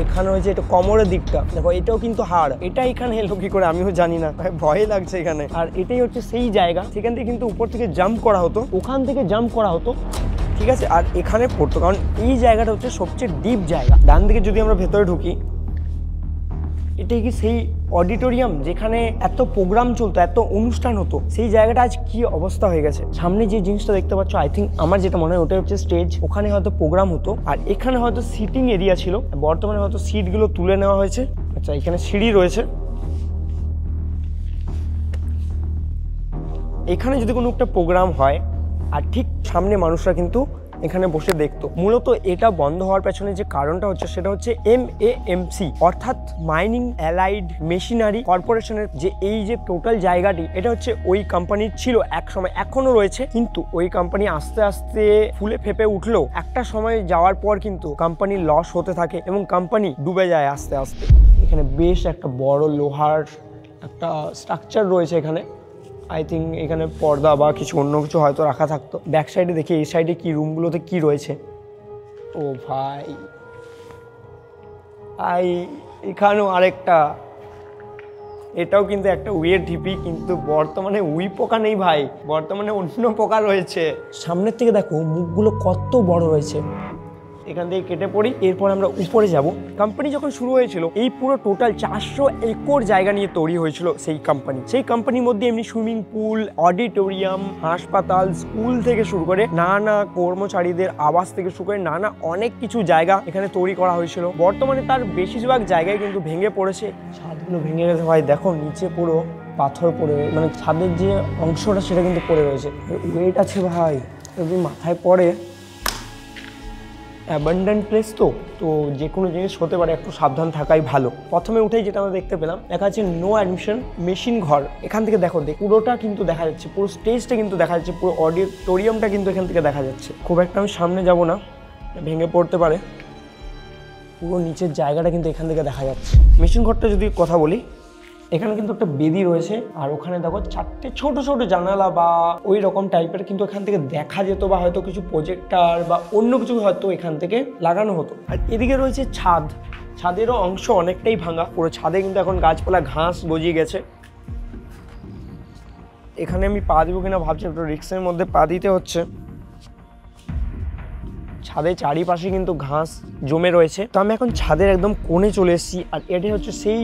এখানে হয়েছে এটা কোমরের দিকটা দেখো, এটাও কিন্তু হাড়। এটা এখানে এলো কি করে আমিও জানি না, ভয় লাগছে এখানে। আর এটাই হচ্ছে সেই জায়গা, সেখান থেকে কিন্তু উপর থেকে জাম্প করা হতো, ওখান থেকে জাম্প করা হতো, ঠিক আছে? আর এখানে পড়তো, কারণ এই জায়গাটা হচ্ছে সবচেয়ে ডিপ জায়গা। ডান দিকে যদি আমরা ভেতরে ঢুকি, এটাই কি সেই অডিটোরিয়াম যেখানে এত প্রোগ্রাম চলতো, এত অনুষ্ঠান হতো? সেই জায়গাটা আজ কি অবস্থা হয়ে গেছে। সামনে যে জিনিসটা দেখতে পাচ্ছ, আই থিঙ্ক আমার যেটা মনে হয় ওটা হচ্ছে স্টেজ, ওখানে হয়তো প্রোগ্রাম হতো। আর এখানে হয়তো সিটিং এরিয়া ছিল, বর্তমানে হয়তো সিটগুলো তুলে নেওয়া হয়েছে। আচ্ছা এখানে সিঁড়ি রয়েছে, এখানে যদি কোনো একটা প্রোগ্রাম হয় আর ঠিক সামনে মানুষরা কিন্তু এখানে বসে দেখতো। মূলত এটা বন্ধ হওয়ার পেছনে যে কারণটা হচ্ছে সেটা হচ্ছে MAMC অর্থাৎ মাইনিং অ্যালাইড মেশিনারি কর্পোরেশনের যে এই যে টোটাল জায়গাটি, এটা হচ্ছে ওই কোম্পানির ছিল এক সময়, এখনো রয়েছে। কিন্তু ওই কোম্পানি আস্তে আস্তে ফুলে ফেপে উঠলো, একটা সময় যাওয়ার পর কিন্তু কোম্পানির লস হতে থাকে এবং কোম্পানি ডুবে যায় আস্তে আস্তে। এখানে বেশ একটা বড় লোহার একটা স্ট্রাকচার রয়েছে এখানে। আই থিঙ্ক এখানে পর্দা বা কিছু অন্য কিছু হয়তো রাখা থাকতো। ব্যাক সাইডে দেখি এই সাইডে কি রুমগুলোতে কি রয়েছে। ও ভাই, এখানেও আরেকটা, এটাও কিন্তু একটা উইয়ের ঢিপি, কিন্তু বর্তমানে উই পোকা নেই ভাই, বর্তমানে অন্য পোকা রয়েছে। সামনের থেকে দেখো মুখগুলো কত বড় রয়েছে। এখান থেকে কেটে পড়ি, এরপর আমরা উপরে যাব। কোম্পানি যখন শুরু হয়েছিল, এই পুরো টোটাল 400 একর জায়গা নিয়ে তৈরি হয়েছিল সেই কোম্পানি। সেই কোম্পানির মধ্যে এমনি সুইমিং পুল, অডিটোরিয়াম, হাসপাতাল, স্কুল থেকে শুরু করে নানা কর্মচারীদের আবাস থেকে শুরু করে নানা অনেক কিছু জায়গা এখানে তৈরি করা হয়েছিল। বর্তমানে তার বেশিরভাগ জায়গায় কিন্তু ভেঙে পড়েছে, ছাদগুলো ভেঙে গেছে ভাই। দেখো নিচে পুরো পাথর পড়ে, মানে ছাদের যে অংশটা সেটা কিন্তু পড়ে রয়েছে। ওয়েট আছে ভাই, যদি মাথায় পড়ে। অ্যাবান্ডেন্ট প্লেস তো যে কোনো জিনিস হতে পারে, একটু সাবধান থাকাই ভালো। প্রথমে উঠেই যেটা আমরা দেখতে পেলাম, দেখা যাচ্ছে নো অ্যাডমিশন, মেশিন ঘর। এখান থেকে দেখো পুরোটা কিন্তু দেখা যাচ্ছে, পুরো স্টেজটা কিন্তু দেখা যাচ্ছে, পুরো অডিটোরিয়ামটা কিন্তু এখান থেকে দেখা যাচ্ছে। খুব একটা আমি সামনে যাব না, ভেঙে পড়তে পারে। পুরো নিচের জায়গাটা কিন্তু এখান থেকে দেখা যাচ্ছে। মেশিন ঘরটা যদি কথা বলি, এখানে কিন্তু একটা বেদি রয়েছে, আর ওখানে দেখো 4টে ছোট ছোট জানালা বা ওই রকম টাইপের কিন্তু এখান থেকে দেখা যেত, বা হয়তো কিছু প্রজেক্টর বা অন্য কিছু হয়তো এখান থেকে লাগানো হতো। আর এদিকে রয়েছে ছাদ, ছাদেরও অংশ অনেকটাই ভাঙা, পুরো ছাদে কিন্তু এখন গাছপালা ঘাস গজিয়ে গেছে। এখানে আমি পা দেবো কিনা ভাবছি, একটু রিক্সের মধ্যে পা দিতে হচ্ছে। ছাদের চারিপাশে কিন্তু ঘাস জমে রয়েছে। তো আমি এখন ছাদের একদম কোণে চলে এসেছি, আর এটাই হচ্ছে সেই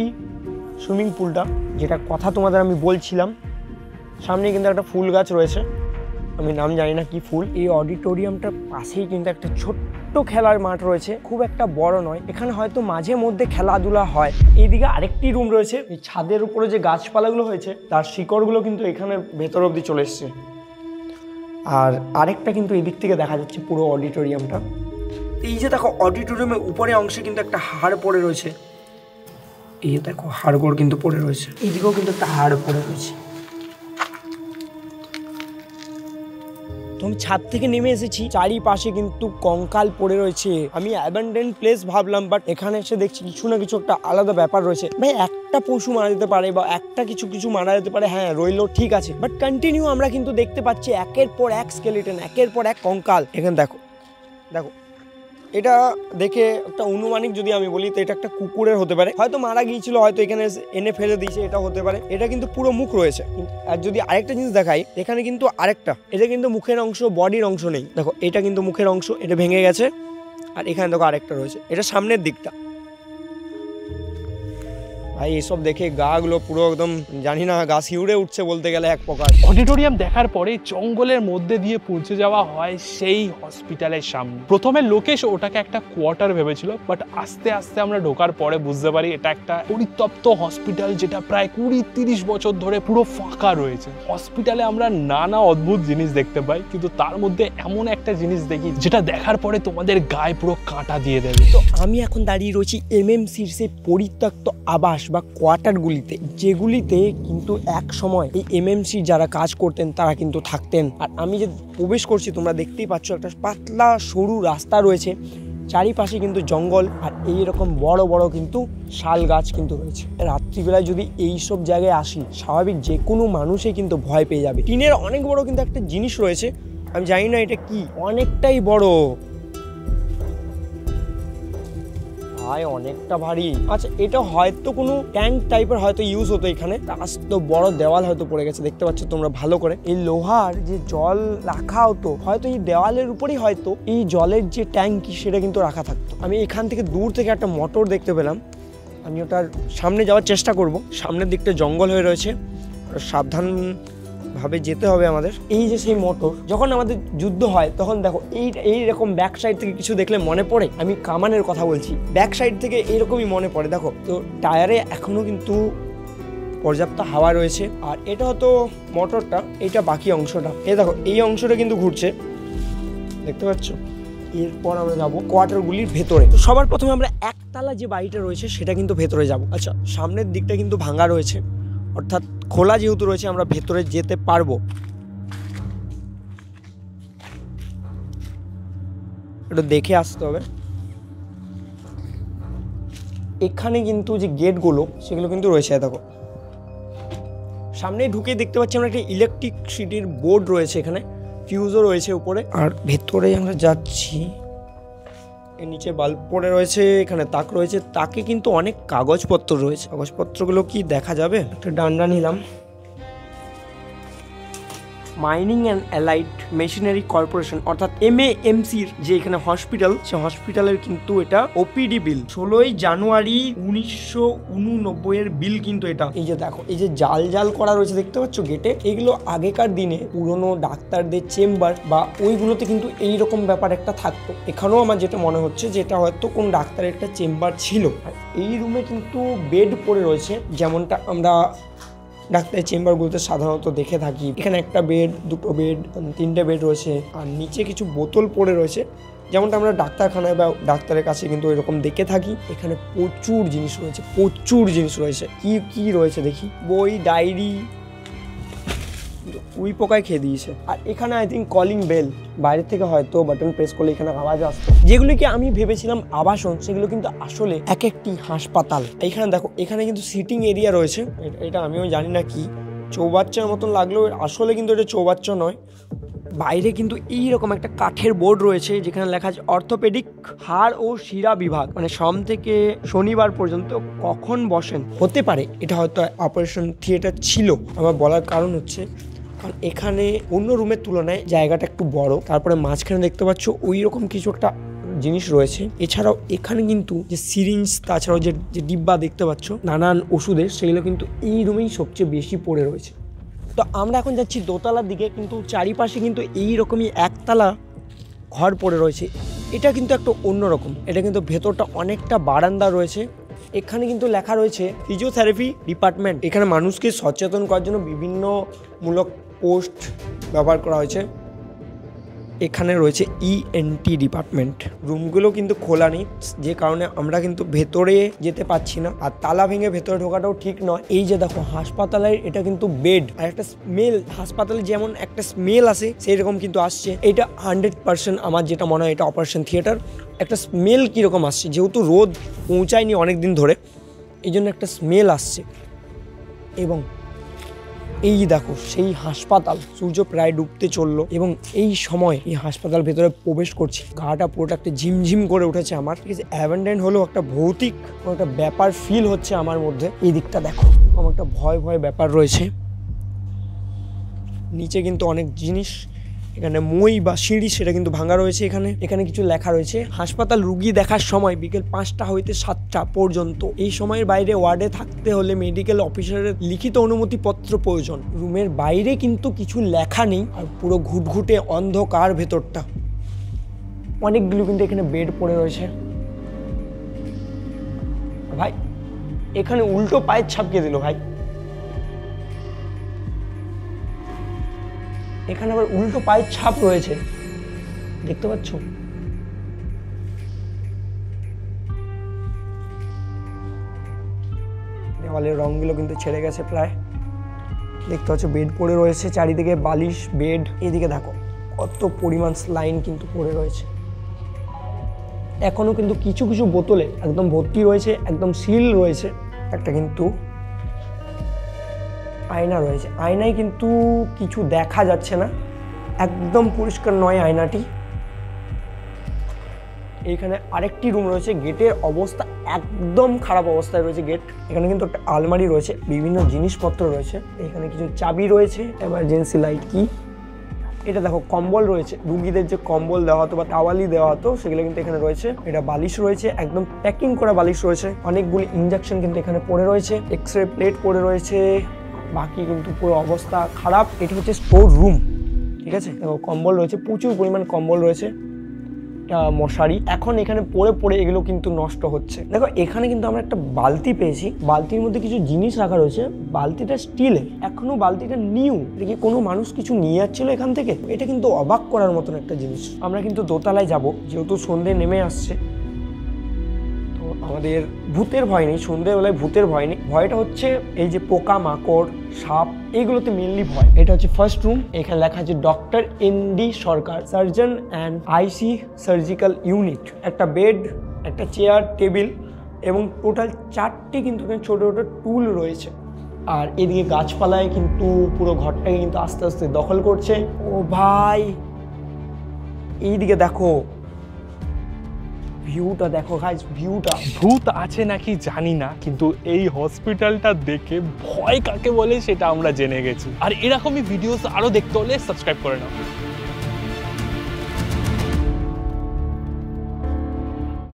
সুইমিং পুলটা যেটা কথা তোমাদের আমি বলছিলাম। সামনে কিন্তু একটা ফুল গাছ রয়েছে, আমি নাম জানি না কি ফুল। এই অডিটোরিয়ামটার পাশেই কিন্তু একটা ছোট্ট খেলার মাঠ রয়েছে, খুব একটা বড় নয়। এখানে হয়তো মাঝে মধ্যে খেলাধুলা হয়। এইদিকে আরেকটি রুম রয়েছে, এই ছাদের উপরে যে গাছপালাগুলো হয়েছে তার শিকড়গুলো কিন্তু এখানের ভেতর অবধি চলে এসছে। আর আরেকটা কিন্তু এদিক থেকে দেখা যাচ্ছে পুরো অডিটোরিয়ামটা। এই যে দেখো অডিটোরিয়ামের উপরে অংশে কিন্তু একটা হাড় পড়ে রয়েছে, এই দেখো হাড়গোড় কিন্তু পড়ে রয়েছে, এইদিকেও কিন্তু একটা হাড় পড়ে রয়েছে। তো আমি ছাদ থেকে নেমে এসেছি, চারিপাশে কিন্তু কঙ্কাল পড়ে রয়েছে। আমি অ্যাবান্ডেন্ট প্লেস ভাবলাম, বাট এখানে এসে দেখছি কিছু না কিছু একটা আলাদা ব্যাপার রয়েছে। ভাই একটা পশু মারা যেতে পারে বা একটা কিছু মারা যেতে পারে, হ্যাঁ রইলো ঠিক আছে, বাট কন্টিনিউ আমরা কিন্তু দেখতে পাচ্ছি একের পর এক স্কেলিটন, একের পর এক কঙ্কাল। এখানে দেখো দেখো, এটা দেখে একটা অনুমানিক যদি আমি বলি তো এটা একটা কুকুরের হতে পারে, হয়তো মারা গিয়েছিল, হয়তো এখানে এনে ফেলে দিয়েছে, এটা হতে পারে। এটা কিন্তু পুরো মুখ রয়েছে। আর যদি আরেকটা জিনিস দেখাই, এখানে কিন্তু আরেকটা, এটা কিন্তু মুখের অংশ, বডির অংশ নেই। দেখো এটা কিন্তু মুখের অংশ, এটা ভেঙে গেছে। আর এখানে দেখো আরেকটা রয়েছে, এটা সামনের দিকটা। ভাই এসব দেখে গা গুলো পুরো একদম জানি না, গা শিউরে উঠছে বলতে গেলে এক প্রকার। অডিটোরিয়াম দেখার পরে জঙ্গলের মধ্যে দিয়ে পৌঁছে যাওয়া হয় সেই হসপিটালের সামনে। প্রথমে লোকেশ ওটাকে একটা কোয়ার্টার ভেবেছিল, বাট আস্তে আস্তে আমরা ঢোকার পরে বুঝতে পারি এটা একটা পরিত্যক্ত হসপিটাল, যেটা প্রায় 20-30 বছর ধরে পুরো ফাঁকা রয়েছে। হসপিটালে আমরা নানা অদ্ভুত জিনিস দেখতে পাই, কিন্তু তার মধ্যে এমন একটা জিনিস দেখি যেটা দেখার পরে তোমাদের গায়ে পুরো কাঁটা দিয়ে দেবে। তো আমি এখন দাঁড়িয়ে রয়েছি এমএমসির সেই পরিত্যক্ত আবাস বা কোয়ার্টারগুলিতে, যেগুলিতে কিন্তু এক সময় এই এমএমসি যারা কাজ করতেন তারা কিন্তু থাকতেন। আর আমি যে প্রবেশ করছি তোমরা দেখতেই পাচ্ছ, একটা পাতলা সরু রাস্তা রয়েছে, চারিপাশে কিন্তু জঙ্গল আর এইরকম বড় বড় কিন্তু শাল গাছ কিন্তু রয়েছে। রাত্রিবেলায় যদি এইসব জায়গায় আসি, স্বাভাবিক যে কোনো মানুষই কিন্তু ভয় পেয়ে যাবে। টিনের অনেক বড় কিন্তু একটা জিনিস রয়েছে, আমি জানি না এটা কি, অনেকটাই বড়, অনেকটা ভারী। আচ্ছা এটা হয়তো কোনো ট্যাঙ্ক টাইপের হয়তো ইউজ হতো এখানে। আস্ত বড় দেওয়াল হয়তো পড়ে গেছে, দেখতে পাচ্ছ তোমরা ভালো করে। এই লোহার যে জল রাখা হতো, হয়তো এই দেওয়ালের উপরেই হয়তো এই জলের যে ট্যাঙ্কি সেটা কিন্তু রাখা থাকতো। আমি এখান থেকে দূর থেকে একটা মোটর দেখতে পেলাম, আমি ওটার সামনে যাওয়ার চেষ্টা করব। সামনের দিকটা জঙ্গল হয়ে রয়েছে, সাবধান ভাবে যেতে হবে আমাদের। এই যে সেই মোটর, যখন আমাদের যুদ্ধ হয় তখন দেখো এইরকম ব্যাক সাইড থেকে কিছু দেখলে মনে পড়ে, আমি কামানের কথা বলছি, ব্যাক সাইড থেকে এইরকমই মনে পড়ে। দেখো তো টায়ারে এখনো কিন্তু পর্যাপ্ত হাওয়া রয়েছে। আর এটা হতো মোটরটা, এইটা বাকি অংশটা, এই দেখো এই অংশটা কিন্তু ঘুরছে, দেখতে পাচ্ছ। এরপর আমরা যাবো কোয়ার্টারগুলির ভেতরে। তো সবার প্রথমে আমরা একতলা যে বাড়িটা রয়েছে সেটা কিন্তু ভেতরে যাব। আচ্ছা সামনের দিকটা কিন্তু ভাঙা রয়েছে, অর্থাৎ খোলা যেহেতু রয়েছে আমরা ভেতরে যেতে পারবো। একটু দেখে আসতে হবে। এখানে কিন্তু যে গেটগুলো সেগুলো কিন্তু রয়েছে, দেখো সামনে ঢুকে দেখতে পাচ্ছি আমরা একটা ইলেকট্রিসিটির বোর্ড রয়েছে, এখানে ফিউজও রয়েছে উপরে। আর ভেতরে আমরা যাচ্ছি, এর নিচে বাল্ব পড়ে রয়েছে, এখানে তাক রয়েছে, তাকে কিন্তু অনেক কাগজপত্র রয়েছে। কাগজপত্রগুলো কি দেখা যাবে? একটা ডান্ডা নিলাম। Mining and allied machinery corporation অর্থাৎ MAMCর যে এখানে হসপিটাল, সে হসপিটালের কিন্তু এটা ওপিডি বিল 16 জানুয়ারি 1989 এর বিল কিন্তু এটা। এই যে দেখো এই যে জাল জাল করা রয়েছে দেখতে পাচ্ছ গেটে, এগুলো আগেকার দিনে পুরনো ডাক্তারদের চেম্বার বা ওইগুলোতে কিন্তু এইরকম ব্যাপার একটা থাকতো। এখানেও আমার যেটা মনে হচ্ছে যে এটা হয়তো কোন ডাক্তারের একটা চেম্বার ছিল। আর এই রুমে কিন্তু বেড পড়ে রয়েছে, যেমনটা আমরা ডাক্তারের চেম্বারগুলোতে সাধারণত দেখে থাকি। এখানে একটা বেড, দুটো বেড, তিনটে বেড রয়েছে। আর নিচে কিছু বোতল পড়ে রয়েছে, যেমনটা আমরা ডাক্তারখানায় বা ডাক্তারের কাছে কিন্তু এরকম দেখে থাকি। এখানে প্রচুর জিনিস রয়েছে, প্রচুর জিনিস রয়েছে। কি কি রয়েছে দেখি, বই, ডায়েরি, উই পোকায় খেয়ে দিয়েছে। আর এখানে আই থিঙ্ক কলিং বেল, বাইরে থেকে হয়তো বাটন প্রেস করলে এখানে আওয়াজ আসতো। যেগুলিকে আমি ভেবেছিলাম আবাসন, সেগুলো কিন্তু আসলে এক একটি হাসপাতাল। এখানে দেখো এখানে কিন্তু সিটিং এরিয়া রয়েছে, এটা আমিও জানি না কি, চৌবাচ্চার মতন লাগলেও আসলে কিন্তু এটা চৌবাচ্চা নয়। বাইরে কিন্তু এইরকম একটা কাঠের বোর্ড রয়েছে যেখানে লেখা আছে অর্থোপেডিক হাড় ও শিরা বিভাগ, মানে সোম থেকে শনিবার পর্যন্ত কখন বসেন। হতে পারে এটা হয়তো অপারেশন থিয়েটার ছিল। আমার বলার কারণ হচ্ছে কারণ এখানে অন্য রুমের তুলনায় জায়গাটা একটু বড়, তারপরে মাঝখানে দেখতে পাচ্ছ ওই রকম কিছু একটা জিনিস রয়েছে। এছাড়াও এখানে কিন্তু যে সিরিঞ্জ, তাছাড়াও যে ডিব্বা দেখতে পাচ্ছ নানান ওষুধের, সেগুলো কিন্তু এই রুমেই সবচেয়ে বেশি পড়ে রয়েছে। তো আমরা এখন যাচ্ছি দোতলার দিকে, কিন্তু চারিপাশে কিন্তু এইরকমই একতলা ঘর পড়ে রয়েছে। এটা কিন্তু একটা অন্যরকম, এটা কিন্তু ভেতরটা অনেকটা বারান্দা রয়েছে। এখানে কিন্তু লেখা রয়েছে ফিজিওথেরাপি ডিপার্টমেন্ট। এখানে মানুষকে সচেতন করার জন্য বিভিন্ন মূলক পোস্ট ব্যবহার করা হয়েছে। এখানে রয়েছে ENT ডিপার্টমেন্ট। রুমগুলো কিন্তু খোলা নেই, যে কারণে আমরা কিন্তু ভেতরে যেতে পারছি না, আর তালা ভেঙে ভেতরে ঢোকাটাও ঠিক নয়। এই যে দেখো হাসপাতালের এটা কিন্তু বেড, আর একটা স্মেল, হাসপাতালে যেমন একটা স্মেল আসে সেই রকম কিন্তু আসছে। এটা 100% আমার যেটা মনে হয় এটা অপারেশন থিয়েটার। একটা স্মেল কীরকম আসছে, যেহেতু রোদ পৌঁছায়নি অনেক দিন ধরে, এই জন্য একটা স্মেল আসছে। এবং এই দেখো সেই হাসপাতাল, সূর্য প্রায় ডুবতে চললো এবং এই সময় এই হাসপাতাল ভেতরে প্রবেশ করছি, গাটা পুরোটা একটা ঝিমঝিম করে উঠেছে আমার। ঠিক আছে, অ্যাবান্ডেন্ড হলেও একটা ভৌতিক একটা ব্যাপার ফিল হচ্ছে আমার মধ্যে। এই দিকটা দেখো, আমার একটা ভয় ভয় ব্যাপার রয়েছে। নিচে কিন্তু অনেক জিনিস, এখানে মই বা সিঁড়ি সেটা কিন্তু ভাঙা রয়েছে। এখানে কিছু লেখা রয়েছে, হাসপাতাল রুগী দেখার সময় বিকেল 5টা হইতে 7টা পর্যন্ত। এই সময়ের বাইরে ওয়ার্ডে থাকতে হলে মেডিকেল অফিসারের লিখিত অনুমতিপত্র প্রয়োজন। রুমের বাইরে কিন্তু কিছু লেখা নেই, আর পুরো ঘুটঘুটে অন্ধকার ভেতরটা। অনেকগুলো কিন্তু এখানে বেড পড়ে রয়েছে। ভাই এখানে উল্টো পায়ের ছাপকে দিল ভাই, এখানে আবার উল্টো পায়ের ছাপ রয়েছে, দেখতে পাচ্ছ? দেওয়ালের রংগুলো কিন্তু ছেড়ে গেছে প্রায়, দেখতে পাচ্ছ বেড পড়ে রয়েছে চারিদিকে, বালিশ, বেড। এদিকে দেখো কত পরিমাণ স্লাইন কিন্তু পড়ে রয়েছে। এখনো কিন্তু কিছু কিছু বোতলে একদম ভর্তি রয়েছে, একদম সিল রয়েছে। একটা কিন্তু আয়না রয়েছে, আয়নায় কিন্তু কিছু দেখা যাচ্ছে না, একদম পরিষ্কার নয় আয়নাটি। এইখানে আরেকটি রুম রয়েছে, গেটের অবস্থা একদম খারাপ অবস্থায় রয়েছে গেট। এখানে কিন্তু একটা আলমারি রয়েছে, বিভিন্ন জিনিসপত্র রয়েছে। এখানে কিছু চাবি রয়েছে, এমার্জেন্সি লাইট কি, এটা দেখো কম্বল রয়েছে, রুগীদের যে কম্বল দেওয়া হতো বা টাওয়ালি দেওয়া হতো সেগুলো কিন্তু এখানে রয়েছে। এটা বালিশ রয়েছে, একদম প্যাকিং করা বালিশ রয়েছে। অনেকগুলি ইনজেকশন কিন্তু এখানে পড়ে রয়েছে, এক্সরে প্লেট পড়ে রয়েছে, বাকি কিন্তু পুরো অবস্থা খারাপ। এটি হচ্ছে স্টোর রুম, ঠিক আছে? দেখো কম্বল রয়েছে, প্রচুর পরিমাণ কম্বল রয়েছে, মশারি। এখন এখানে পড়ে পড়ে এগুলো কিন্তু নষ্ট হচ্ছে। দেখো এখানে কিন্তু আমরা একটা বালতি পেয়েছি, বালতির মধ্যে কিছু জিনিস রাখা রয়েছে। বালতিটা স্টিলের, এখনো বালতিটা নিউ। দেখি কোনো মানুষ কিছু নিয়ে যাচ্ছিল এখান থেকে, এটা কিন্তু অবাক করার মতন একটা জিনিস। আমরা কিন্তু দোতলায় যাব, যেহেতু সন্ধে নেমে আসছে, তো আমাদের ভূতের ভয় নেই, সন্ধ্যেবেলায় ভূতের ভয় নেই। ভয়টা হচ্ছে এই যে পোকা মাকড়, সাপ, এইগুলোতে মেনলি ভয়। এটা হচ্ছে ফার্স্ট রুম, এখানে লেখা আছে doctor ND Sarkar, surgeon and IC surgical unit. একটা বেড, একটা চেয়ার, টেবিল এবং টোটাল 4টি কিন্তু এখানে ছোটো ছোটো টুল রয়েছে। আর এদিকে গাছপালায় কিন্তু পুরো ঘরটাকে কিন্তু আস্তে আস্তে দখল করছে। ও ভাই এইদিকে দেখো ভিউটা, দেখো গাইস ভিউটা। ভূত আছে নাকি জানি না, কিন্তু এই হসপিটালটা দেখে ভয় কাকে বলে সেটা আমরা জেনে গেছি। আর এরকমই ভিডিওস আরো দেখতে হলে সাবস্ক্রাইব করে নাও।